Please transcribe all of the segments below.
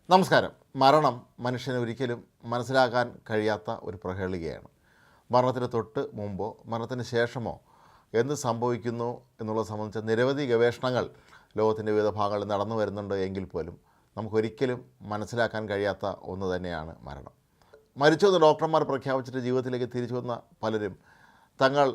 നമസ്കാരം. മരണം മനുഷ്യന് ഒരിക്കലും മനസ്സിലാക്കാൻ കഴിയാത്ത ഒരു പ്രഹേളികയാണ്. മരണത്തിന് തൊട്ട് മുമ്പോ മരണത്തിന് ശേഷമോ എന്ത് സംഭവിക്കുന്നു എന്നുള്ളത് സംബന്ധിച്ച നിരവധി ഗവേഷണങ്ങൾ ലോകത്തിൻ്റെ വിവിധ ഭാഗങ്ങളിൽ നടന്നു വരുന്നുണ്ട് എങ്കിൽ പോലും നമുക്കൊരിക്കലും മനസ്സിലാക്കാൻ കഴിയാത്ത ഒന്ന് തന്നെയാണ് മരണം. മരിച്ചുവെന്ന് ഡോക്ടർമാർ പ്രഖ്യാപിച്ചിട്ട് ജീവിതത്തിലേക്ക് തിരിച്ചു വന്ന പലരും തങ്ങൾ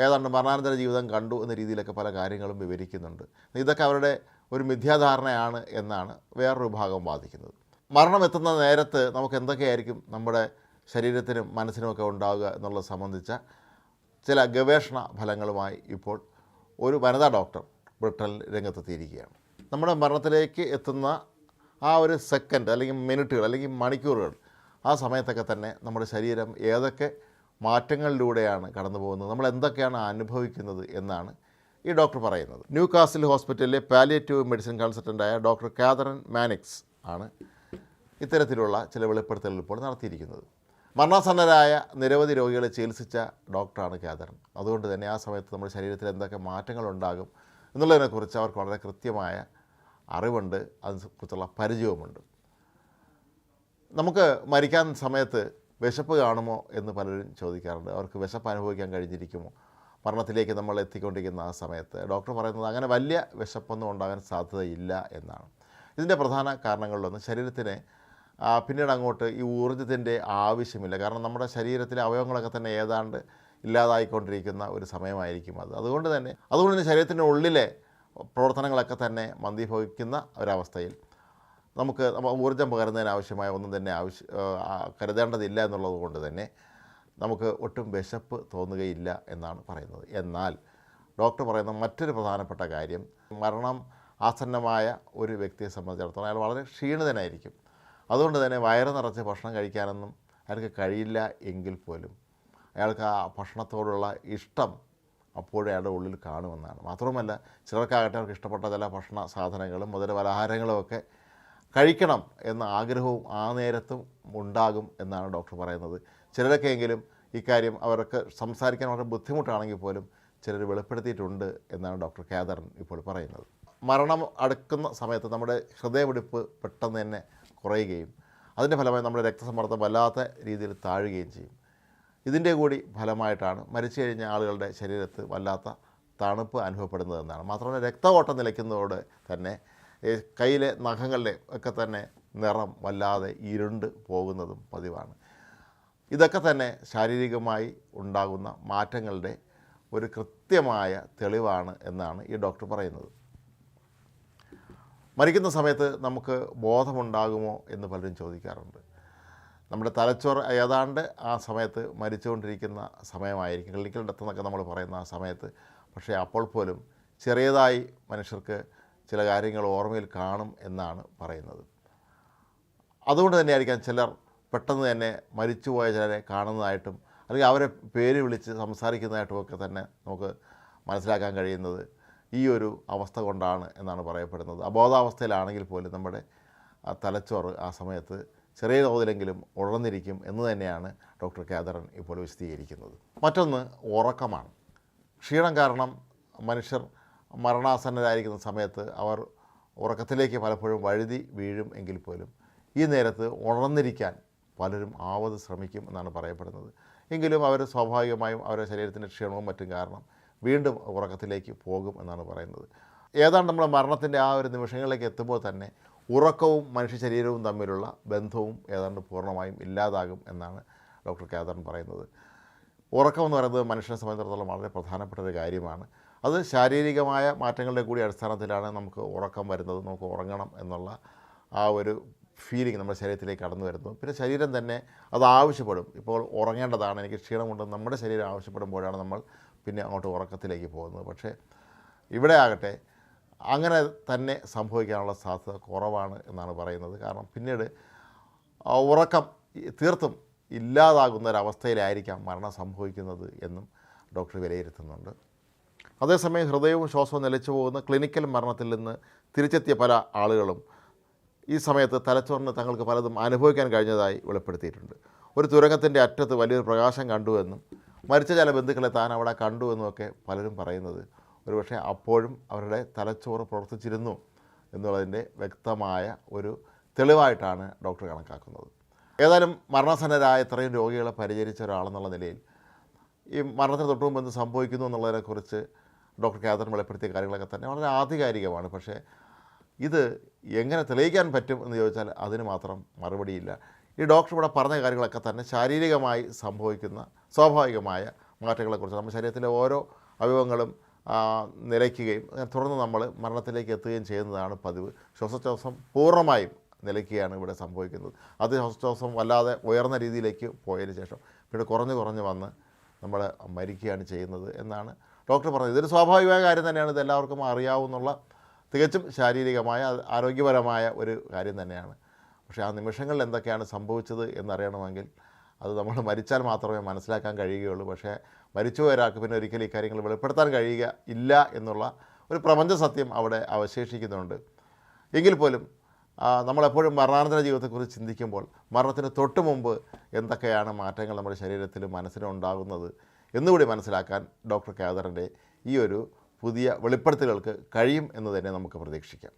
ഏതാണ്ട് മരണാനന്തര ജീവിതം കണ്ടു എന്ന രീതിയിലൊക്കെ പല കാര്യങ്ങളും വിവരിക്കുന്നുണ്ട്. ഇതൊക്കെ അവരുടെ ഒരു മിഥ്യാധാരണയാണ് എന്നാണ് വേറൊരു വിഭാഗം വാദിക്കുന്നത്. മരണം എത്തുന്ന നേരത്ത് നമുക്ക് എന്തൊക്കെയായിരിക്കും നമ്മുടെ ശരീരത്തിനും മനസ്സിനുമൊക്കെ ഉണ്ടാവുക എന്നുള്ളത് സംബന്ധിച്ച ചില ഗവേഷണ ഫലങ്ങളുമായി ഇപ്പോൾ ഒരു വനിതാ ഡോക്ടർ ബ്രിട്ടനിൽ രംഗത്തെത്തിയിരിക്കുകയാണ്. നമ്മുടെ മരണത്തിലേക്ക് എത്തുന്ന ആ ഒരു സെക്കൻഡ് അല്ലെങ്കിൽ മിനിറ്റുകൾ അല്ലെങ്കിൽ മണിക്കൂറുകൾ, ആ സമയത്തൊക്കെ തന്നെ നമ്മുടെ ശരീരം ഏതൊക്കെ മാറ്റങ്ങളിലൂടെയാണ് കടന്നു പോകുന്നത്, നമ്മൾ എന്തൊക്കെയാണ് അനുഭവിക്കുന്നത് എന്നാണ് ഈ ഡോക്ടർ പറയുന്നത്. ന്യൂ കാസിൽ ഹോസ്പിറ്റലിലെ പാലിയേറ്റീവ് മെഡിസിൻ കൺസൾട്ടൻ്റായ ഡോക്ടർ കാതറിൻ മാനിക്സ് ആണ് ഇത്തരത്തിലുള്ള ചില വെളിപ്പെടുത്തലുകൾ ഇപ്പോൾ നടത്തിയിരിക്കുന്നത്. മരണാസന്നരായ നിരവധി രോഗികളെ ചികിത്സിച്ച ഡോക്ടറാണ് കാതറിൻ. അതുകൊണ്ട് തന്നെ ആ സമയത്ത് നമ്മുടെ ശരീരത്തിൽ എന്തൊക്കെ മാറ്റങ്ങളുണ്ടാകും എന്നുള്ളതിനെക്കുറിച്ച് അവർക്ക് വളരെ കൃത്യമായ അറിവുണ്ട്, അതിനെക്കുറിച്ചുള്ള പരിചയവുമുണ്ട്. നമുക്ക് മരിക്കാൻ സമയത്ത് വിശപ്പ് കാണുമോ എന്ന് പലരും ചോദിക്കാറുണ്ട്. അവർക്ക് വിശപ്പ് അനുഭവിക്കാൻ കഴിഞ്ഞിരിക്കുമോ മരണത്തിലേക്ക് നമ്മൾ എത്തിക്കൊണ്ടിരിക്കുന്ന ആ സമയത്ത്? ഡോക്ടർ പറയുന്നത് അങ്ങനെ വലിയ വിശപ്പൊന്നും ഉണ്ടാകാൻ സാധ്യതയില്ല എന്നാണ്. ഇതിൻ്റെ പ്രധാന കാരണങ്ങളിലൊന്ന് ശരീരത്തിന് പിന്നീട് അങ്ങോട്ട് ഈ ഊർജ്ജത്തിൻ്റെ ആവശ്യമില്ല. കാരണം നമ്മുടെ ശരീരത്തിലെ അവയവങ്ങളൊക്കെ തന്നെ ഏതാണ്ട് ഇല്ലാതായിക്കൊണ്ടിരിക്കുന്ന ഒരു സമയമായിരിക്കും അത്. അതുകൊണ്ട് തന്നെ ശരീരത്തിൻ്റെ ഉള്ളിലെ പ്രവർത്തനങ്ങളൊക്കെ തന്നെ മന്ദീഭവിക്കുന്ന ഒരവസ്ഥയിൽ നമുക്ക് ഊർജ്ജം പകരുന്നതിന് ആവശ്യമായ ഒന്നും തന്നെ കരുതേണ്ടതില്ല എന്നുള്ളത് കൊണ്ട് തന്നെ നമുക്ക് ഒട്ടും വിശപ്പ് തോന്നുകയില്ല എന്നാണ് പറയുന്നത്. എന്നാൽ ഡോക്ടർ പറയുന്ന മറ്റൊരു പ്രധാനപ്പെട്ട കാര്യം, മരണം ആസന്നമായ ഒരു വ്യക്തിയെ സംബന്ധിച്ചിടത്തോളം അയാൾ വളരെ ക്ഷീണിതനായിരിക്കും. അതുകൊണ്ട് തന്നെ വയറ് നിറച്ച് ഭക്ഷണം കഴിക്കാനൊന്നും അയാൾക്ക് കഴിയില്ല എങ്കിൽ പോലും അയാൾക്ക് ആ ഭക്ഷണത്തോടുള്ള ഇഷ്ടം അപ്പോഴും അയാളുടെ ഉള്ളിൽ കാണുമെന്നാണ്. മാത്രവുമല്ല, ചിലർക്കാകട്ടെ അവർക്ക് ഇഷ്ടപ്പെട്ട ചില ഭക്ഷണ സാധനങ്ങളും മുതൽ പലഹാരങ്ങളും ഒക്കെ കഴിക്കണം എന്ന ആഗ്രഹവും ആ നേരത്തും ഉണ്ടാകും എന്നാണ് ഡോക്ടർ പറയുന്നത്. ചിലരൊക്കെയെങ്കിലും ഇക്കാര്യം അവർക്ക് സംസാരിക്കാൻ വളരെ ബുദ്ധിമുട്ടാണെങ്കിൽ പോലും ചിലർ വെളിപ്പെടുത്തിയിട്ടുണ്ട് എന്നാണ് ഡോക്ടർ കാതറിൻ ഇപ്പോൾ പറയുന്നത്. മരണം അടുക്കുന്ന സമയത്ത് നമ്മുടെ ഹൃദയമിടിപ്പ് പെട്ടെന്ന് തന്നെ കുറയുകയും അതിൻ്റെ ഫലമായി നമ്മുടെ രക്തസമ്മർദ്ദം വല്ലാത്ത രീതിയിൽ താഴുകയും ചെയ്യും. ഇതിൻ്റെ കൂടി ഫലമായിട്ടാണ് മരിച്ചു കഴിഞ്ഞ ആളുകളുടെ ശരീരത്ത് വല്ലാത്ത തണുപ്പ് അനുഭവപ്പെടുന്നതെന്നാണ്. മാത്രമല്ല, രക്തഓട്ടം നിലയ്ക്കുന്നതോടെ തന്നെ കയ്യിലെ നഖങ്ങളുടെ ഒക്കെ തന്നെ നിറം വല്ലാതെ ഇരുണ്ട് പോകുന്നതും പതിവാണ്. ഇതൊക്കെ തന്നെ ശാരീരികമായി ഉണ്ടാകുന്ന മാറ്റങ്ങളുടെ ഒരു കൃത്യമായ തെളിവാണ് എന്നാണ് ഈ ഡോക്ടർ പറയുന്നത്. മരിക്കുന്ന സമയത്ത് നമുക്ക് ബോധമുണ്ടാകുമോ എന്ന് പലരും ചോദിക്കാറുണ്ട്. നമ്മുടെ തലച്ചോറ് ഏതാണ്ട് ആ സമയത്ത് മരിച്ചുകൊണ്ടിരിക്കുന്ന സമയമായിരിക്കും, ക്ലിനിക്കൽ ഡെത്ത് എന്നൊക്കെ നമ്മൾ പറയുന്ന ആ സമയത്ത്. പക്ഷേ അപ്പോൾ പോലും ചെറിയതായി മനുഷ്യർക്ക് ചില കാര്യങ്ങൾ ഓർമ്മയിൽ കാണും എന്നാണ് പറയുന്നത്. അതുകൊണ്ട് തന്നെയായിരിക്കാം ചിലർ പെട്ടെന്ന് തന്നെ മരിച്ചുപോയ ചിലരെ കാണുന്നതായിട്ടും അല്ലെങ്കിൽ അവരെ പേര് വിളിച്ച് സംസാരിക്കുന്നതായിട്ടുമൊക്കെ തന്നെ നമുക്ക് മനസ്സിലാക്കാൻ കഴിയുന്നത് ഈ ഒരു അവസ്ഥ കൊണ്ടാണ് എന്നാണ് പറയപ്പെടുന്നത്. അബോധാവസ്ഥയിലാണെങ്കിൽ പോലും നമ്മുടെ തലച്ചോറ് ആ സമയത്ത് ചെറിയ തോതിലെങ്കിലും ഉണർന്നിരിക്കും എന്ന് തന്നെയാണ് ഡോക്ടർ കാതറിൻ ഇപ്പോൾ വിശദീകരിക്കുന്നത്. മറ്റൊന്ന് ഉറക്കമാണ്. ക്ഷീണം കാരണം മനുഷ്യർ മരണാസന്നരായിരിക്കുന്ന സമയത്ത് അവർ ഉറക്കത്തിലേക്ക് പലപ്പോഴും വഴുതി വീഴും എങ്കിൽ പോലും ഈ നേരത്ത് ഉണർന്നിരിക്കാൻ പലരും ആവത് ശ്രമിക്കും എന്നാണ് പറയപ്പെടുന്നത്. എങ്കിലും അവർ സ്വാഭാവികമായും അവരുടെ ശരീരത്തിൻ്റെ ക്ഷീണവും മറ്റും കാരണം വീണ്ടും ഉറക്കത്തിലേക്ക് പോകും എന്നാണ് പറയുന്നത്. ഏതാണ്ട് നമ്മൾ മരണത്തിൻ്റെ ആ ഒരു നിമിഷങ്ങളിലേക്ക് എത്തുമ്പോൾ തന്നെ ഉറക്കവും മനുഷ്യ ശരീരവും തമ്മിലുള്ള ബന്ധവും ഏതാണ്ട് പൂർണ്ണമായും ഇല്ലാതാകും എന്നാണ് ഡോക്ടർ കാതറിൻ പറയുന്നത്. ഉറക്കം എന്ന് പറയുന്നത് മനുഷ്യനെ സംബന്ധിച്ചിടത്തോളം വളരെ പ്രധാനപ്പെട്ട ഒരു കാര്യമാണ്. അത് ശാരീരികമായ മാറ്റങ്ങളുടെ കൂടി അടിസ്ഥാനത്തിലാണ് നമുക്ക് ഉറക്കം വരുന്നത്. നമുക്ക് ഉറങ്ങണം എന്നുള്ള ആ ഒരു ഫീലിംഗ് നമ്മുടെ ശരീരത്തിലേക്ക് കടന്നു വരുന്നു. പിന്നെ ശരീരം തന്നെ അത് ആവശ്യപ്പെടും. ഇപ്പോൾ ഉറങ്ങേണ്ടതാണ്, എനിക്ക് ക്ഷീണമുണ്ടെന്ന് നമ്മുടെ ശരീരം ആവശ്യപ്പെടുമ്പോഴാണ് നമ്മൾ പിന്നെ അങ്ങോട്ട് ഉറക്കത്തിലേക്ക് പോകുന്നത്. പക്ഷേ ഇവിടെ ആകട്ടെ അങ്ങനെ തന്നെ സംഭവിക്കാനുള്ള സാധ്യത കുറവാണ് എന്നാണ് പറയുന്നത്. കാരണം പിന്നീട് ഉറക്കം തീർത്തും ഇല്ലാതാകുന്ന ഒരവസ്ഥയിലായിരിക്കാം മരണം സംഭവിക്കുന്നത് എന്നും ഡോക്ടർ വിലയിരുത്തുന്നുണ്ട്. അതേസമയം ഹൃദയവും ശ്വാസവും നിലച്ചു പോകുന്ന ക്ലിനിക്കൽ മരണത്തിൽ നിന്ന് തിരിച്ചെത്തിയ പല ആളുകളും ഈ സമയത്ത് തലച്ചോറിന് തങ്ങൾക്ക് പലതും അനുഭവിക്കാൻ കഴിഞ്ഞതായി വെളിപ്പെടുത്തിയിട്ടുണ്ട്. ഒരു തുരങ്കത്തിൻ്റെ അറ്റത്ത് വലിയൊരു പ്രകാശം കണ്ടുവെന്നും മരിച്ച ചില ബന്ധുക്കളെ താൻ അവിടെ കണ്ടുവെന്നുമൊക്കെ പലരും പറയുന്നത് ഒരുപക്ഷെ അപ്പോഴും അവരുടെ തലച്ചോറ് പ്രവർത്തിച്ചിരുന്നു എന്നുള്ളതിൻ്റെ വ്യക്തമായ ഒരു തെളിവായിട്ടാണ് ഡോക്ടർ കണക്കാക്കുന്നത്. ഏതായാലും മരണസന്നരായ ഇത്രയും രോഗികളെ പരിചരിച്ച ഒരാളെന്നുള്ള നിലയിൽ ഈ മരണത്തിന് തൊട്ട് മുമ്പ് എന്ത് സംഭവിക്കുന്നു എന്നുള്ളതിനെക്കുറിച്ച് ഡോക്ടർ കാതറിൻ വെളിപ്പെടുത്തിയ കാര്യങ്ങളൊക്കെ തന്നെ വളരെ ആധികാരികമാണ്. പക്ഷേ ഇത് എങ്ങനെ തെളിയിക്കാൻ പറ്റും എന്ന് ചോദിച്ചാൽ അതിന് മാത്രം മറുപടിയില്ല. ഈ ഡോക്ടർ ഇവിടെ പറഞ്ഞ കാര്യങ്ങളൊക്കെ തന്നെ ശാരീരികമായി സംഭവിക്കുന്ന സ്വാഭാവികമായ മാറ്റങ്ങളെക്കുറിച്ച് നമ്മുടെ ശരീരത്തിലെ ഓരോ അവയവങ്ങളും നിലയ്ക്കുകയും തുടർന്ന് നമ്മൾ മരണത്തിലേക്ക് എത്തുകയും ചെയ്യുന്നതാണ് പതിവ്. ശ്വാസോച്ഛ്വാസം പൂർണ്ണമായും നിലയ്ക്കുകയാണ് ഇവിടെ സംഭവിക്കുന്നത്. അത് ശ്വാസോച്ഛ്വാസം വല്ലാതെ ഉയർന്ന രീതിയിലേക്ക് പോയതിന് ശേഷം പിന്നെ കുറഞ്ഞ് വന്ന് നമ്മൾ മരിക്കുകയാണ് ചെയ്യുന്നത് എന്നാണ് ഡോക്ടർ പറഞ്ഞത്. ഇതൊരു സ്വാഭാവികമായ കാര്യം തന്നെയാണ്. ഇത് എല്ലാവർക്കും അറിയാവുന്നുള്ള തികച്ചും ശാരീരികമായ ആരോഗ്യപരമായ ഒരു കാര്യം തന്നെയാണ്. പക്ഷേ ആ നിമിഷങ്ങളിൽ എന്തൊക്കെയാണ് സംഭവിച്ചത് എന്നറിയണമെങ്കിൽ അത് നമ്മൾ മരിച്ചാൽ മാത്രമേ മനസ്സിലാക്കാൻ കഴിയുകയുള്ളൂ. പക്ഷേ മരിച്ചുപോയ ഒരാൾക്ക് പിന്നെ ഒരിക്കലും ഇക്കാര്യങ്ങൾ വെളിപ്പെടുത്താൻ കഴിയുക ഇല്ല എന്നുള്ള ഒരു പ്രപഞ്ച സത്യം അവിടെ അവശേഷിക്കുന്നുണ്ട്. എങ്കിൽ പോലും നമ്മളെപ്പോഴും മരണാനന്തര ജീവിതത്തെക്കുറിച്ച് ചിന്തിക്കുമ്പോൾ മരണത്തിന് തൊട്ട് മുമ്പ് എന്തൊക്കെയാണ് മാറ്റങ്ങൾ നമ്മുടെ ശരീരത്തിലും മനസ്സിലും ഉണ്ടാകുന്നത് എന്നുകൂടി മനസ്സിലാക്കാൻ ഡോക്ടർ കാതറിൻ്റെ ഈ ഒരു പുതിയ വെളിപ്പെടുത്തലുകൾക്ക് കഴിയും എന്ന് തന്നെ നമുക്ക് പ്രതീക്ഷിക്കാം.